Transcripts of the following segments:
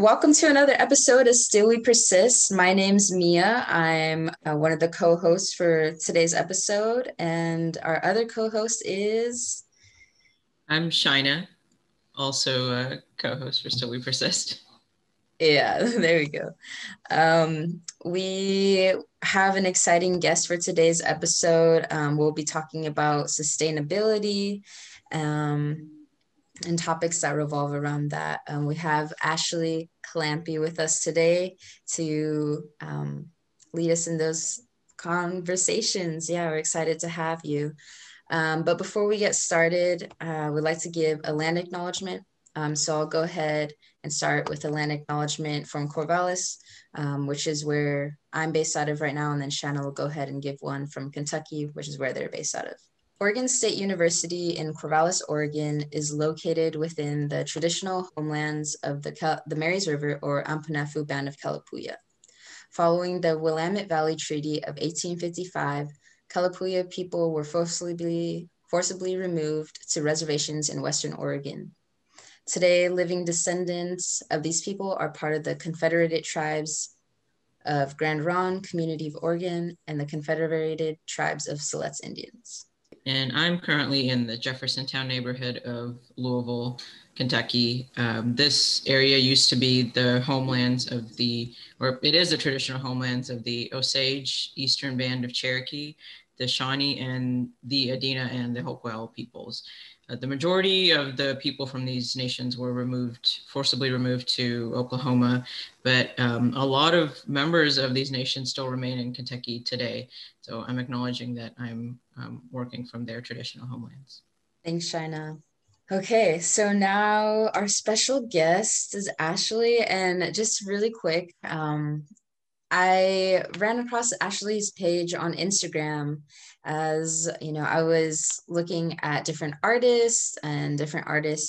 Welcome to another episode of Still We Persist. My name's Mia. I'm one of the co-hosts for today's episode, and our other co-host is... I'm Shina, also a co-host for Still We Persist. Yeah, there we go. We have an exciting guest for today's episode. We'll be talking about sustainability and topics that revolve around that. We have Ashley Klampe with us today to lead us in those conversations. Yeah, we're excited to have you. But before we get started, we'd like to give a land acknowledgement. So I'll go ahead and start with a land acknowledgement from Corvallis, which is where I'm based out of right now. And then Shanna will go ahead and give one from Kentucky, which is where they're based out of. Oregon State University in Corvallis, Oregon is located within the traditional homelands of the Marys River or Ampanafu Band of Kalapuya. Following the Willamette Valley Treaty of 1855, Kalapuya people were forcibly removed to reservations in Western Oregon. Today, living descendants of these people are part of the Confederated Tribes of Grand Ronde, Community of Oregon, and the Confederated Tribes of Siletz Indians. And I'm currently in the Jeffersontown neighborhood of Louisville, Kentucky. This area used to be the homelands of or it is the traditional homelands of the Osage Eastern Band of Cherokee, the Shawnee, and the Adena and the Hopewell peoples. The majority of the people from these nations were forcibly removed to Oklahoma, but a lot of members of these nations still remain in Kentucky today. So I'm acknowledging that I'm working from their traditional homelands. Thanks, Shina. Okay, so now our special guest is Ashley, and just really quick, I ran across Ashley's page on Instagram as, I was looking at different artists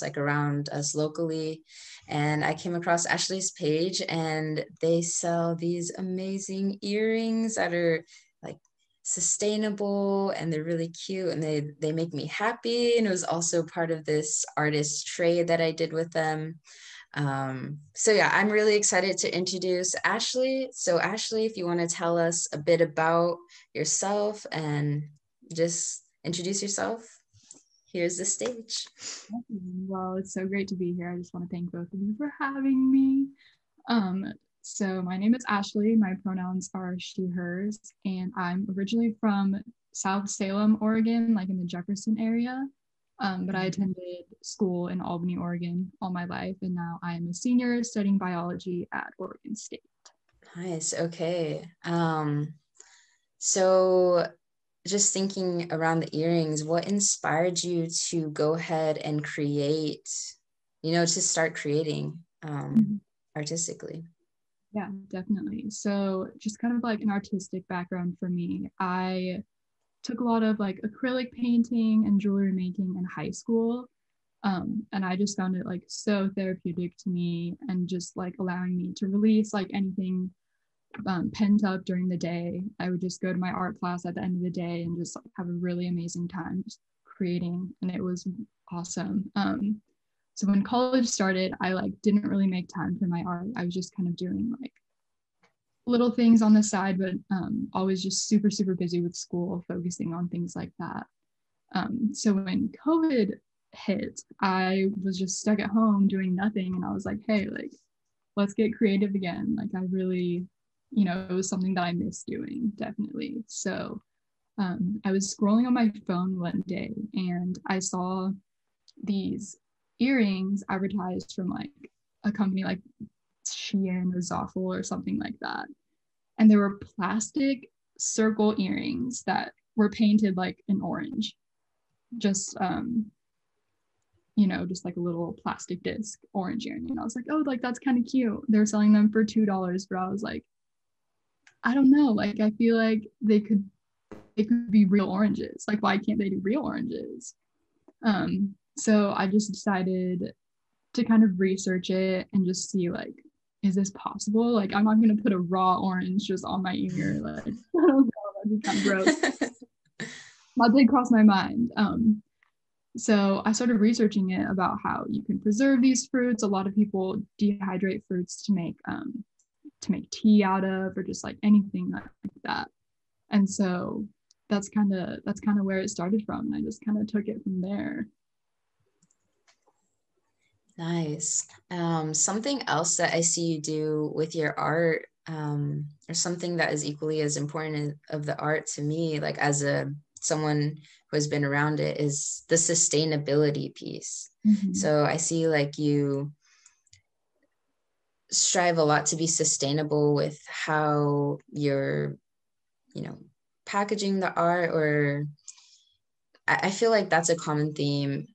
like around us locally. And I came across Ashley's page and they sell these amazing earrings that are like sustainable and they're really cute and they make me happy. And it was also part of this artist trade that I did with them. So yeah, I'm really excited to introduce Ashley. So Ashley, if you want to tell us a bit about yourself and just introduce yourself, here's the stage. Well, it's so great to be here. I just want to thank both of you for having me. So my name is Ashley. My pronouns are she, hers, and I'm originally from South Salem, Oregon, like in the Jefferson area. But I attended school in Albany, Oregon all my life, and now I am a senior studying biology at Oregon State. Nice. Okay. So just thinking around the earrings, what inspired you to go ahead and create, to start creating artistically? Yeah, definitely. So just kind of like an artistic background for me. I took a lot of like acrylic painting and jewelry making in high school. And I just found it like so therapeutic to me and just like allowing me to release like anything pent up during the day. I would just go to my art class at the end of the day and just like, have a really amazing time just creating, and it was awesome. So when college started, I like didn't really make time for my art. I was just kind of doing like little things on the side, but always just super, super busy with school, focusing on things like that. So when COVID hit, I was just stuck at home doing nothing. And I was like, hey, like, let's get creative again. Like I really, it was something that I missed doing, definitely. So I was scrolling on my phone one day and I saw these earrings advertised from like a company like Shein or Zoffel or something like that. And there were plastic circle earrings that were painted like an orange. Just, just like a little plastic disc orange earring. And I was like, oh, like that's kind of cute. They're selling them for $2, but I was like, I don't know. Like, I feel like they could be real oranges. Like, why can't they do real oranges? So I just decided to kind of research it and just see like, is this possible? Like, I'm not going to put a raw orange just on my ear. Like, I don't know, that'd be kind of gross. That did cross my mind. So I started researching it about how you can preserve these fruits. A lot of people dehydrate fruits to make tea out of, or just like anything like that. And so that's kind of where it started from. And I just kind of took it from there. Nice. Something else that I see you do with your art, or something that is equally as important of the art to me, like as a someone who has been around it, is the sustainability piece. Mm-hmm. So I see like you strive a lot to be sustainable with how you're, packaging the art, or I feel like that's a common theme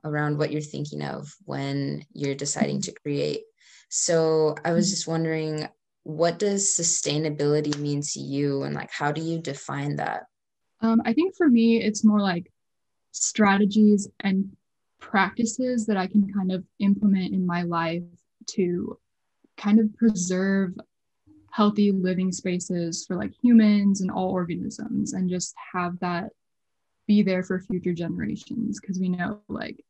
around what you're thinking of when you're deciding to create. So I was just wondering, what does sustainability mean to you, and like, how do you define that? I think for me, it's more like strategies and practices that I can kind of implement in my life to kind of preserve healthy living spaces for like humans and all organisms, and just have that be there for future generations. Because we know, like,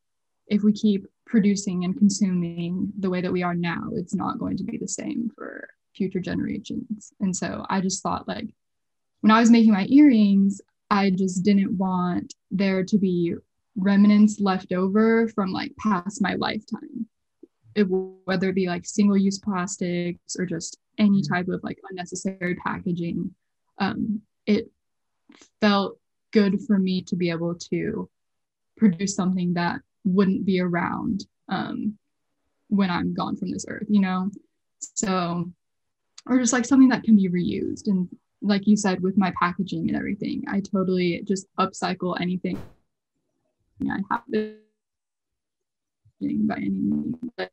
if we keep producing and consuming the way that we are now, it's not going to be the same for future generations. And so I just thought, like, when I was making my earrings, I just didn't want there to be remnants left over from like past my lifetime. Whether it be like single-use plastics or just any type of like unnecessary packaging. It felt good for me to be able to produce something that wouldn't be around when I'm gone from this earth, So, or just like something that can be reused. And like you said, with my packaging and everything, I totally just upcycle anything I have by any means. But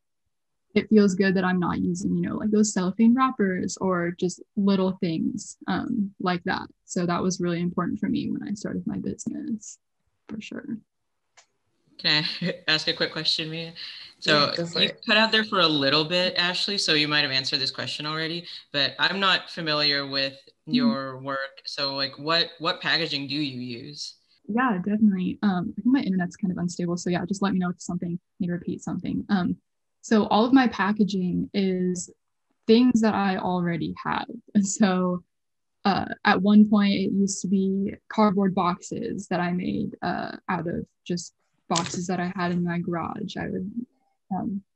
it feels good that I'm not using, like those cellophane wrappers or just little things like that. So that was really important for me when I started my business, for sure. Can I ask a quick question, Mia? So Yeah, you cut out there for a little bit, Ashley, so you might have answered this question already, but I'm not familiar with your work. So like what packaging do you use? Yeah, definitely. I think my internet's kind of unstable. So yeah, just let me know if something need to repeat something. So all of my packaging is things that I already have. And so at one point it used to be cardboard boxes that I made out of just boxes that I had in my garage. I would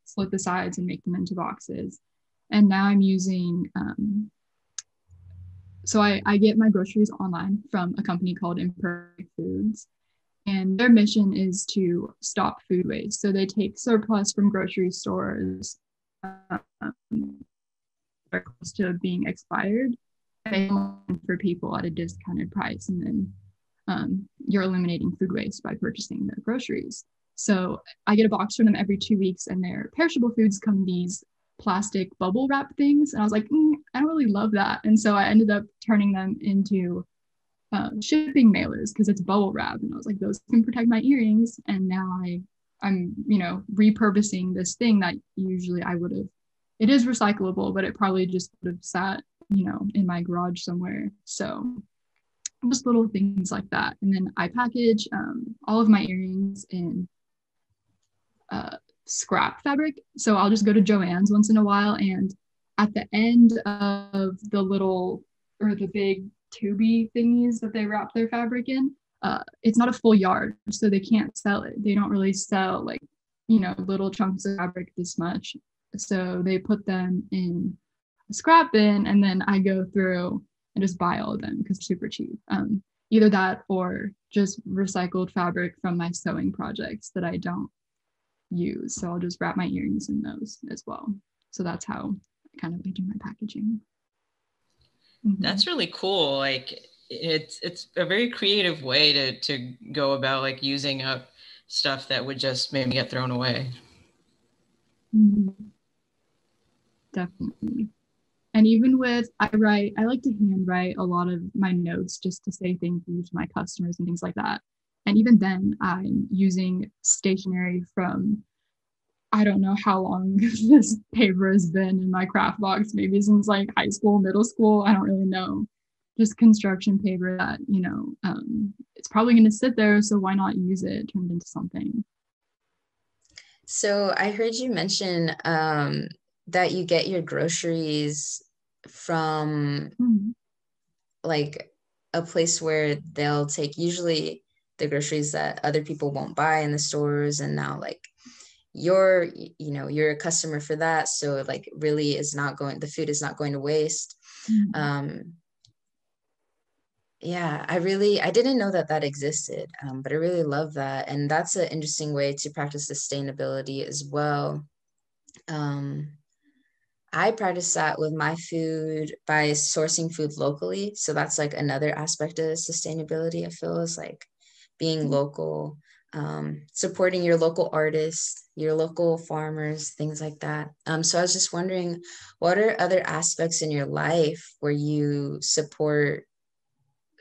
slit the sides and make them into boxes. And now I'm using so I get my groceries online from a company called Imperfect Foods, and their mission is to stop food waste. So they take surplus from grocery stores close to being expired, for people at a discounted price, and then you're eliminating food waste by purchasing their groceries. So I get a box from them every 2 weeks, and their perishable foods come in these plastic bubble wrap things. And I was like, I don't really love that. And so I ended up turning them into shipping mailers because it's bubble wrap. And I was like, those can protect my earrings. And now I'm repurposing this thing that usually I would have. It is recyclable, but it probably just would have sat, in my garage somewhere. So just little things like that. And then I package all of my earrings in scrap fabric. So I'll just go to Joann's once in a while, and at the end of the little or the big tubey thingies that they wrap their fabric in, it's not a full yard, so they can't sell it. They don't really sell like little chunks of fabric this much, so they put them in a scrap bin, and then I go through and just buy all of them because they're super cheap. Either that or just recycled fabric from my sewing projects that I don't use. So I'll just wrap my earrings in those as well. So that's how I do my packaging. Mm-hmm. That's really cool. Like it's a very creative way to go about like using up stuff that would just maybe get thrown away. Mm-hmm. Definitely. And even with, I like to handwrite a lot of my notes just to say thank you to my customers and things like that. And even then, I'm using stationery from, I don't know how long this paper has been in my craft box, maybe since like high school, middle school. I don't really know. just construction paper that, it's probably going to sit there, so why not use it, turn it into something. So I heard you mention that you get your groceries from like a place where they'll take usually the groceries that other people won't buy in the stores, and now like you're a customer for that, so like really the food is not going to waste. Yeah, I didn't know that existed, but I really love that. And that's an interesting way to practice sustainability as well. I practice that with my food by sourcing food locally. So that's like another aspect of sustainability, I feel, is like being local, supporting your local artists, your local farmers, things like that. So I was just wondering, what are other aspects in your life where you support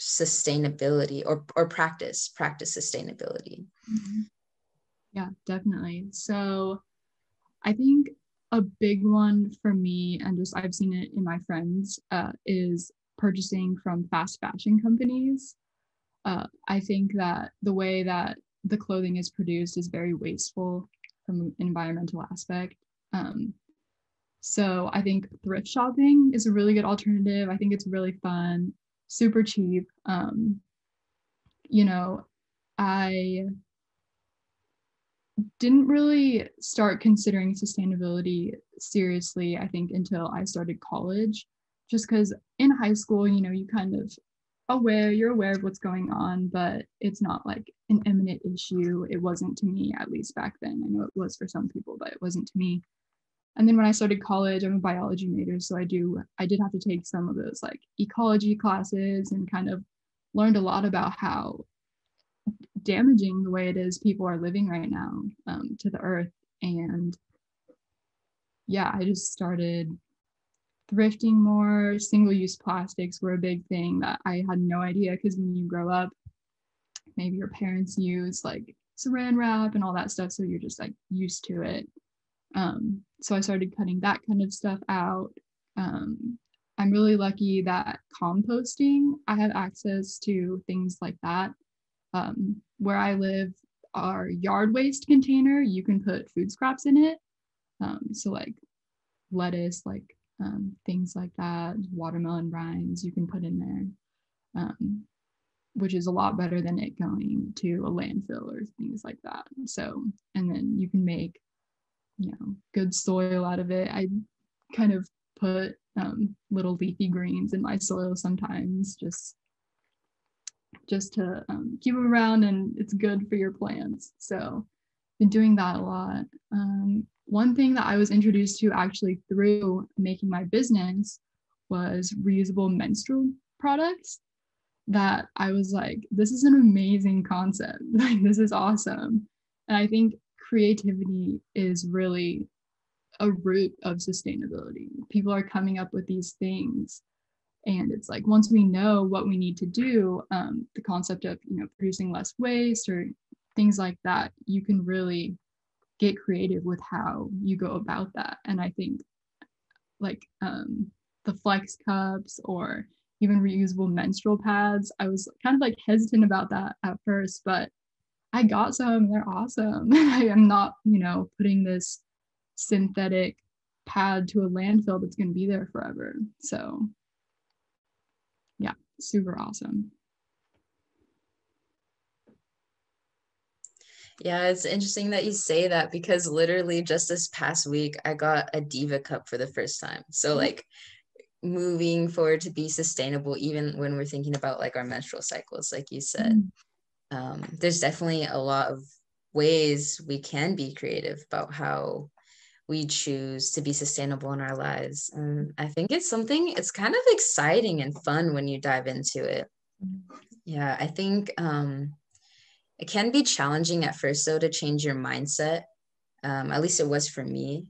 sustainability or practice sustainability? Yeah, definitely. So I think a big one for me, and just I've seen it in my friends, is purchasing from fast fashion companies. I think that the way that the clothing is produced is very wasteful from an environmental aspect. So I think thrift shopping is a really good alternative. I think it's really fun, super cheap. I didn't really start considering sustainability seriously, I think, until I started college, just because in high school, you kind of you're aware of what's going on, but it's not like an imminent issue. It wasn't to me, at least back then. I know it was for some people, but it wasn't to me. And then when I started college, I'm a biology major, so I did have to take some of those like ecology classes and kind of learned a lot about how damaging the way it is people are living right now to the earth. And yeah, I just started thrifting more. Single-use plastics were a big thing that I had no idea, because when you grow up, maybe your parents use like saran wrap and all that stuff, so you're just like used to it. So I started cutting that kind of stuff out. I'm really lucky that composting, I have access to things like that. Where I live, our yard waste container, you can put food scraps in it. So like lettuce, like things like that, watermelon rinds, you can put in there, which is a lot better than it going to a landfill or things like that. So, and then you can make, good soil out of it. I kind of put little leafy greens in my soil sometimes, just to keep them around, and it's good for your plants. So been doing that a lot. One thing that I was introduced to actually through making my business was reusable menstrual products, that I was like, this is an amazing concept. Like, this is awesome. And I think creativity is really a root of sustainability. People are coming up with these things, and it's like, once we know what we need to do, the concept of producing less waste or things like that, you can really get creative with how you go about that. And I think like the flex cups or even reusable menstrual pads, I was kind of like hesitant about that at first, but I got some. They're awesome. I am not putting this synthetic pad to a landfill that's going to be there forever. So yeah, super awesome. Yeah, it's interesting that you say that, because literally just this past week I got a Diva cup for the first time. So like moving forward to be sustainable, even when we're thinking about like our menstrual cycles, like you said, there's definitely a lot of ways we can be creative about how we choose to be sustainable in our lives. And I think it's kind of exciting and fun when you dive into it. Yeah, I think it can be challenging at first, though, to change your mindset. At least it was for me.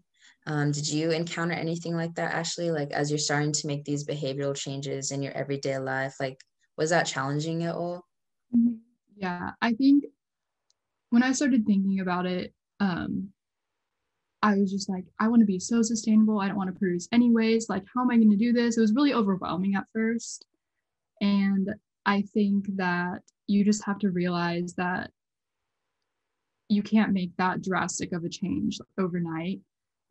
Did you encounter anything like that, Ashley? Like, as you're starting to make these behavioral changes in your everyday life, like, was that challenging at all? Yeah, I think when I started thinking about it, I was just like, I want to be so sustainable. I don't want to produce anyways. Like, how am I going to do this? It was really overwhelming at first. And I think that you just have to realize that you can't make that drastic of a change overnight.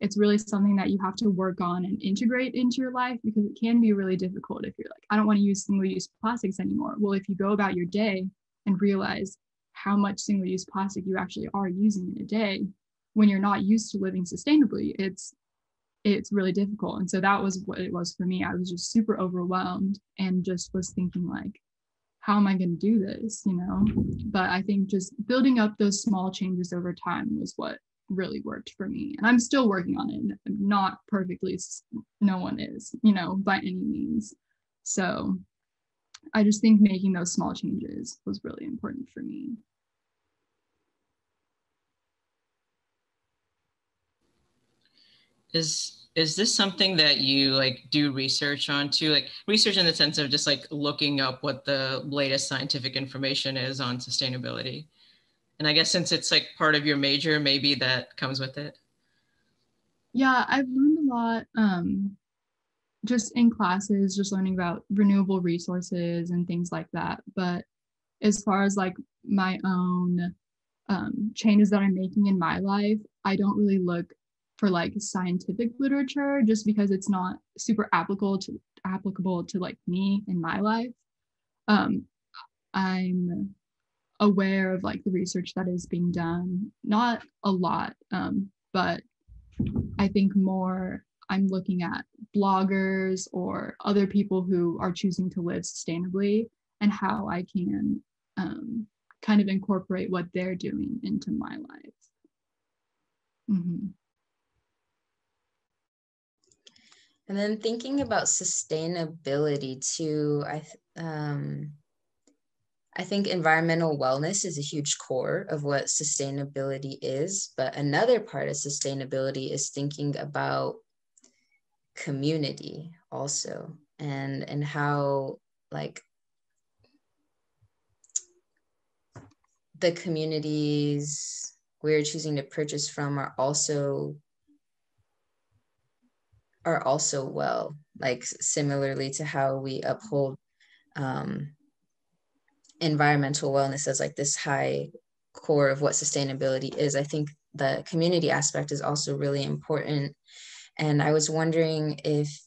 It's really something that you have to work on and integrate into your life, because it can be really difficult if you're like, I don't want to use single-use plastics anymore. Well, if you go about your day and realize how much single-use plastic you actually are using in a day, when you're not used to living sustainably, it's really difficult. And so that was what it was for me. I was just super overwhelmed and just was thinking like, how am I going to do this, But I think just building up those small changes over time was what really worked for me. And I'm still working on it. Not perfectly, no one is, by any means. So I just think making those small changes was really important for me. Is this something that you like do research on too? Like research in the sense of just like looking up what the latest scientific information is on sustainability? And I guess since it's like part of your major, maybe that comes with it. Yeah, I've learned a lot just in classes, just learning about renewable resources and things like that. But as far as like my own changes that I'm making in my life, I don't really look for like scientific literature, just because it's not super applicable to like me in my life. I'm aware of like the research that is being done, not a lot, but I think more I'm looking at bloggers or other people who are choosing to live sustainably, and how I can kind of incorporate what they're doing into my life. Mm-hmm. And then thinking about sustainability too, I think environmental wellness is a huge core of what sustainability is, but another part of sustainability is thinking about community also, and how like the communities we're choosing to purchase from are also well, like similarly to how we uphold environmental wellness as like this high core of what sustainability is. I think the community aspect is also really important. And I was wondering if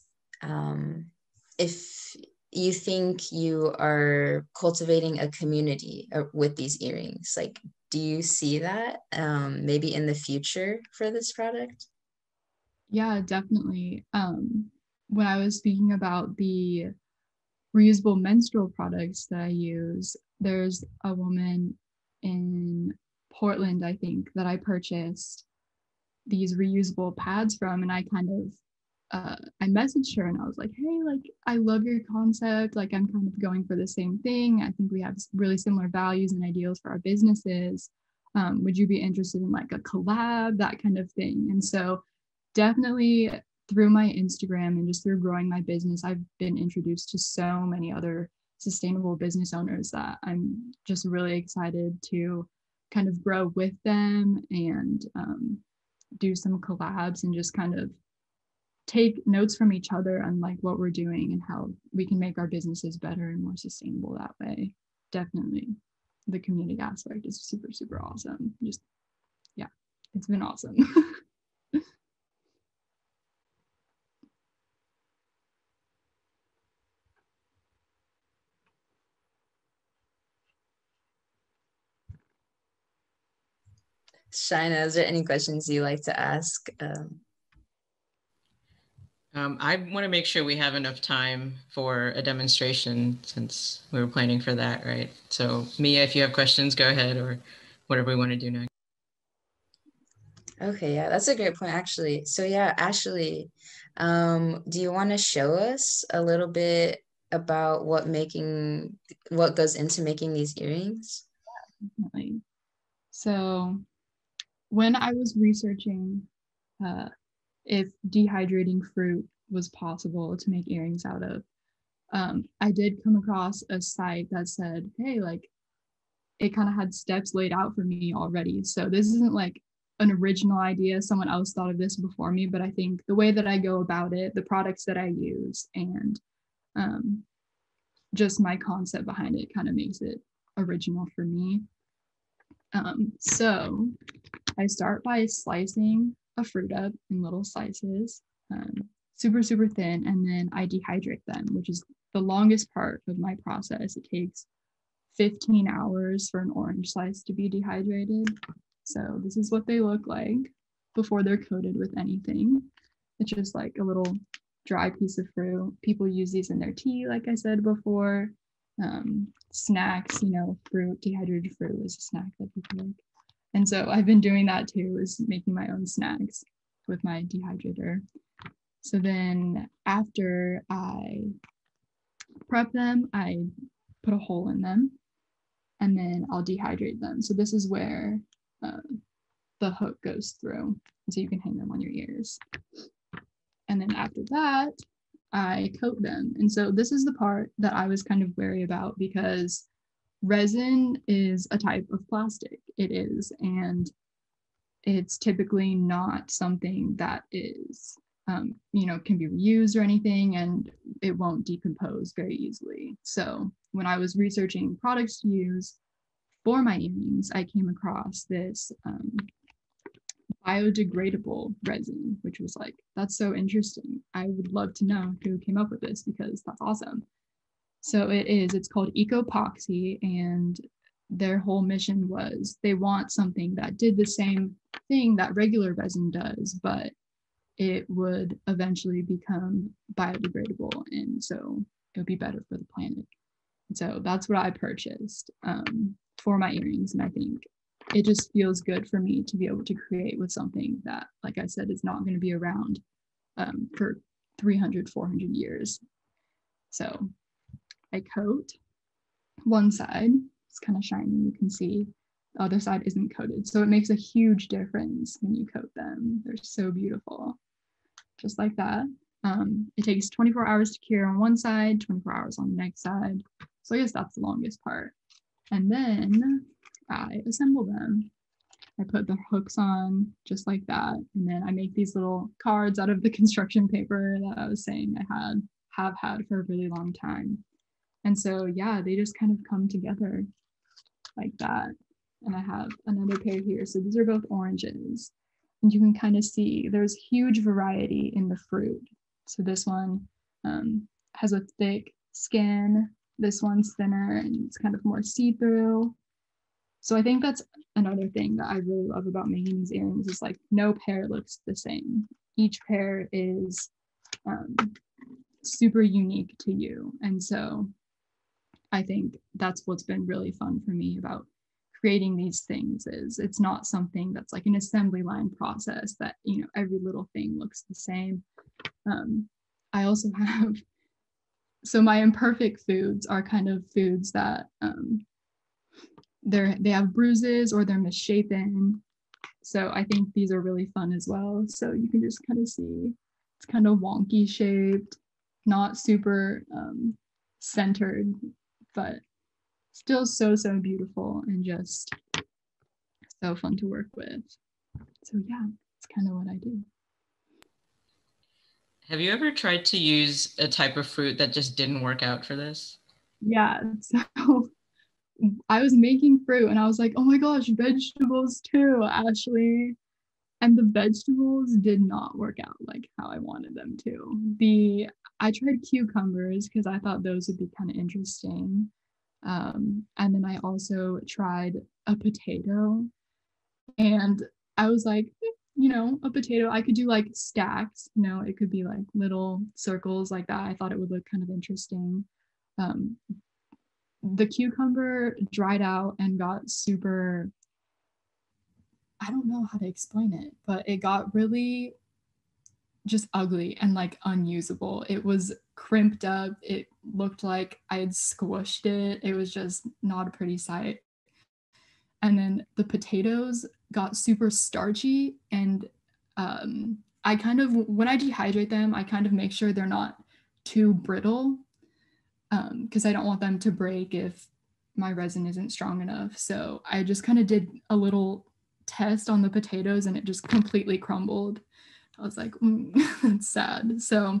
you think you are cultivating a community with these earrings. Like, do you see that maybe in the future for this product? Yeah, definitely. When I was speaking about the reusable menstrual products that I use, there's a woman in Portland, I think, that I purchased these reusable pads from, and I kind of I messaged her and I was like, hey, like, I love your concept. Like, I'm kind of going for the same thing. I think we have really similar values and ideals for our businesses. Would you be interested in like a collab, that kind of thing? And so definitely through my Instagram and just through growing my business, I've been introduced to so many other sustainable business owners that I'm just really excited to kind of grow with them and do some collabs and just kind of take notes from each other on like what we're doing and how we can make our businesses better and more sustainable that way. Definitely the community aspect is super, super awesome. Just, yeah, it's been awesome. Shina, is there any questions you like to ask? I want to make sure we have enough time for a demonstration since we were planning for that, right? So Mia, if you have questions, go ahead, or whatever we want to do next. Okay, yeah, that's a great point, actually. So yeah, Ashley, do you want to show us a little bit about what goes into making these earrings? Definitely. So when I was researching uh, if dehydrating fruit was possible to make earrings out of, I did come across a site that said, hey, like, it kind of had steps laid out for me already. So this isn't like an original idea. Someone else thought of this before me, but I think the way that I go about it, the products that I use, and just my concept behind it kind of makes it original for me. So I start by slicing a fruit up in little slices, super, super thin, and then I dehydrate them, which is the longest part of my process. It takes 15 hours for an orange slice to be dehydrated. So this is what they look like before they're coated with anything. It's just like a little dry piece of fruit. People use these in their tea, like I said before. Snacks, fruit, dehydrated fruit is a snack that people like. And so I've been doing that too, is making my own snacks with my dehydrator. So then after I prep them, I put a hole in them and then I'll dehydrate them. So this is where the hook goes through, so you can hang them on your ears. And then after that, I coat them. And so this is the part that I was kind of wary about, because resin is a type of plastic. It is, and it's typically not something that is, can be reused or anything, and it won't decompose very easily. So when I was researching products to use for my earrings, I came across this biodegradable resin, which was like, that's so interesting. I would love to know who came up with this, because that's awesome. So it's called Ecopoxy, and their whole mission was they want something that did the same thing that regular resin does, but it would eventually become biodegradable, and so it would be better for the planet. And so that's what I purchased for my earrings, and I think it just feels good for me to be able to create with something that, like I said, is not going to be around for 300, 400 years. So I coat one side. It's kind of shiny, you can see. The other side isn't coated. So it makes a huge difference when you coat them. They're so beautiful. Just like that. It takes 24 hours to cure on one side, 24 hours on the next side. So I guess that's the longest part. And then I assemble them. I put the hooks on just like that. And then I make these little cards out of the construction paper that I was saying I have had for a really long time. And so, yeah, they just kind of come together like that. And I have another pair here. So these are both oranges. And you can kind of see there's huge variety in the fruit. So this one has a thick skin. This one's thinner and it's kind of more see-through. So I think that's another thing that I really love about making these earrings, is like no pair looks the same. Each pair is super unique to you. And so I think that's what's been really fun for me about creating these things, is it's not something that's like an assembly line process that, every little thing looks the same. I also have, so my imperfect foods are kind of foods that they have bruises or they're misshapen. So I think these are really fun as well. So you can just kind of see it's kind of wonky shaped, not super centered, but still so beautiful and just so fun to work with. So yeah, it's kind of what I do. Have you ever tried to use a type of fruit that just didn't work out for this? Yeah, so I was making fruit and I was like, oh my gosh, vegetables too, Ashley. And the vegetables did not work out like how I wanted them to. I tried cucumbers because I thought those would be kind of interesting. And then I also tried a potato, and I was like, a potato, I could do like stacks, it could be like little circles like that. I thought it would look kind of interesting. The cucumber dried out and got super, I don't know how to explain it, but it got really just ugly and like unusable. It was crimped up. It looked like I had squished it. It was just not a pretty sight. And then the potatoes got super starchy, and I kind of, when I dehydrate them, I kind of make sure they're not too brittle, because I don't want them to break if my resin isn't strong enough. So I just kind of did a little test on the potatoes and it just completely crumbled. I was like, that's sad. So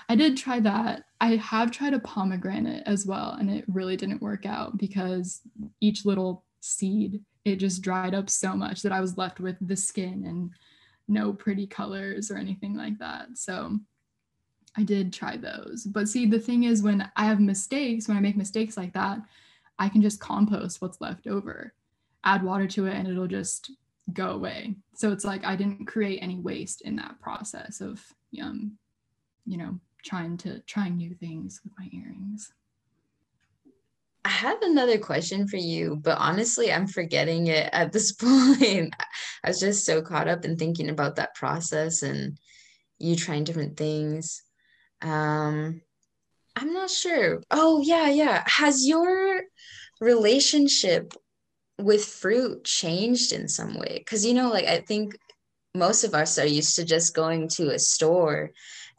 I did try that. I have tried a pomegranate as well, and it really didn't work out because each little seed, it just dried up so much that I was left with the skin and no pretty colors or anything like that. So I did try those. But see, the thing is, when I make mistakes like that, I can just compost what's left over, add water to it, and it'll just go away. So it's like I didn't create any waste in that process of, trying new things with my earrings. I have another question for you, but honestly, I'm forgetting it at this point. I was just so caught up in thinking about that process and you trying different things. Um, I'm not sure. Oh, yeah, yeah. Has your relationship with fruit changed in some way? Because, like I think most of us are used to just going to a store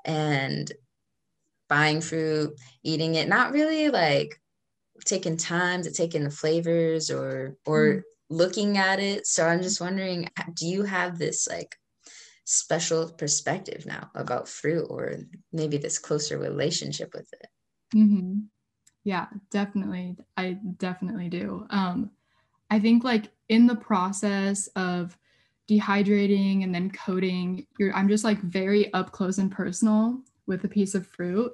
and buying fruit, eating it, not really like taking time to take in the flavors or looking at it. So I'm just wondering, do you have this like special perspective now about fruit or maybe this closer relationship with it? Mm-hmm. Yeah, definitely. I definitely do. I think like in the process of dehydrating and then coating, I'm just like very up close and personal with a piece of fruit.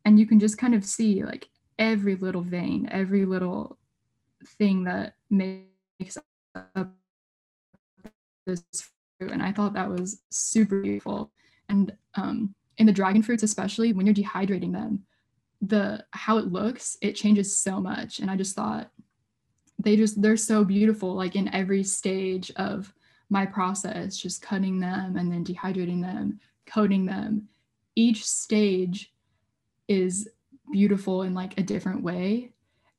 And you can just kind of see like every little vein, every little thing that makes up this fruit. And I thought that was super beautiful. And in the dragon fruits, especially when you're dehydrating them, how it looks, it changes so much. And I just thought they're so beautiful, like in every stage of my process, just cutting them and then dehydrating them, coating them. Each stage is beautiful in like a different way.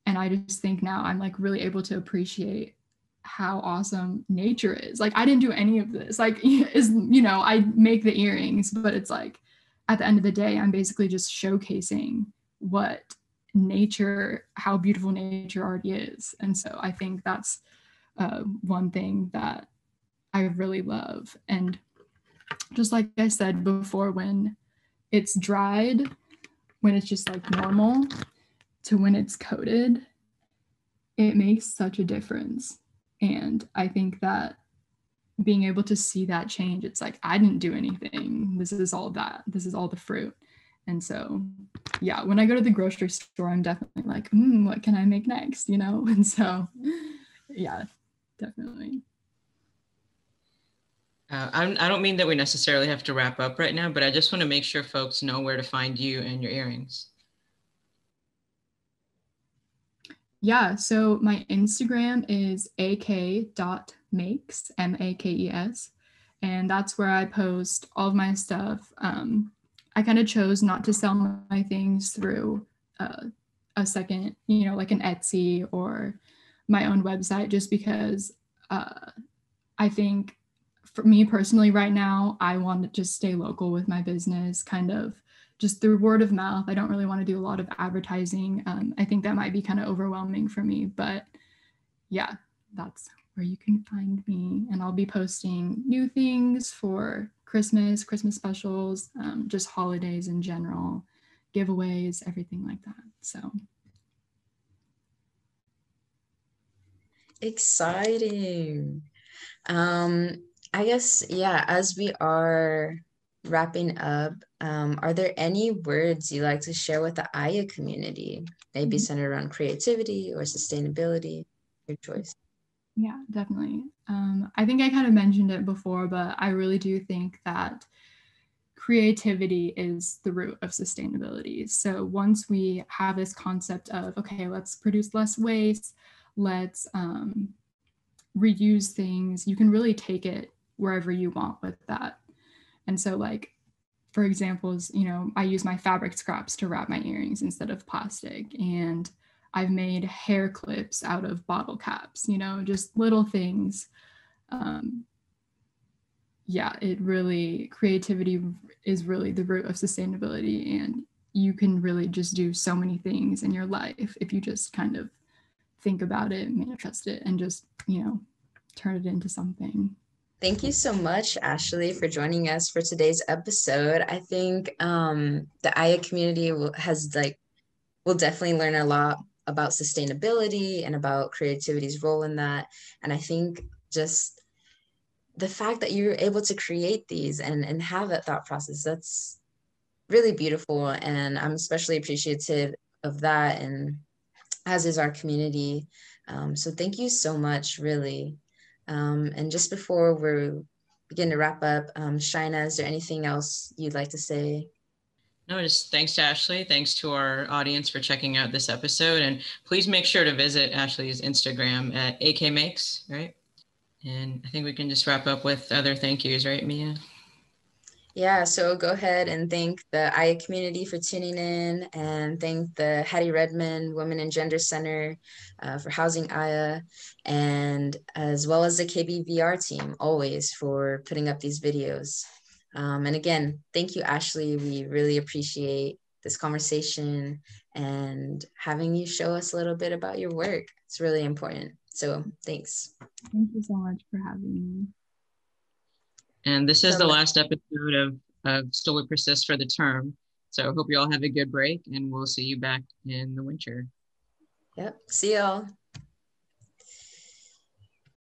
And I just think now I'm like really able to appreciate how awesome nature is. Like I didn't do any of this. Like I make the earrings, but it's like at the end of the day, I'm basically just showcasing what nature, how beautiful nature already is. And so I think that's one thing that I really love. And just like I said before, when it's dried, when it's just like normal to when it's coated, it makes such a difference. And I think that being able to see that change, it's like, I didn't do anything. This is all that. This is all the fruit. And so, yeah, when I go to the grocery store, I'm definitely like, what can I make next? And so, yeah, definitely. I don't mean that we necessarily have to wrap up right now, but I just want to make sure folks know where to find you and your earrings. Yeah, so my Instagram is ak.makes, makes, and that's where I post all of my stuff. I kind of chose not to sell my things through a second, like an Etsy or my own website, just because I think for me personally right now, I want to just stay local with my business, kind of just through word of mouth. I don't really want to do a lot of advertising. I think that might be kind of overwhelming for me, but yeah, that's where you can find me. And I'll be posting new things for Christmas specials, just holidays in general, giveaways, everything like that. So Exciting. I guess, yeah, as we are wrapping up, are there any words you like to share with the Aya community? Maybe centered around creativity or sustainability, your choice. yeah, definitely. I think I kind of mentioned it before, but I really do think that creativity is the root of sustainability. So once we have this concept of, okay, let's produce less waste, let's reuse things, you can really take it wherever you want with that. And so, like, for examples, I use my fabric scraps to wrap my earrings instead of plastic. And I've made hair clips out of bottle caps, just little things. Yeah, creativity is really the root of sustainability. And you can really just do so many things in your life if you just kind of think about it, manifest it, and just, turn it into something. Thank you so much, Ashley, for joining us for today's episode. I think the Aya community will definitely learn a lot about sustainability and about creativity's role in that. And I think just the fact that you're able to create these and have that thought process, that's really beautiful. And I'm especially appreciative of that, and as is our community. So thank you so much, really. And just before we begin to wrap up, Shina, is there anything else you'd like to say? No, just thanks to Ashley. Thanks to our audience for checking out this episode. And please make sure to visit Ashley's Instagram at akmakes, right? And I think we can just wrap up with other thank yous, right, Mia? Yeah, so go ahead and thank the Aya community for tuning in, and thank the Hattie Redmond Women and Gender Center for housing Aya, and as well as the KBVR team always for putting up these videos. And again, thank you, Ashley. We really appreciate this conversation and having you show us a little bit about your work. It's really important. So thanks. Thank you so much for having me. And this is So the last episode of Still We Persist for the term. So I hope you all have a good break, and we'll see you back in the winter. yep, see y'all.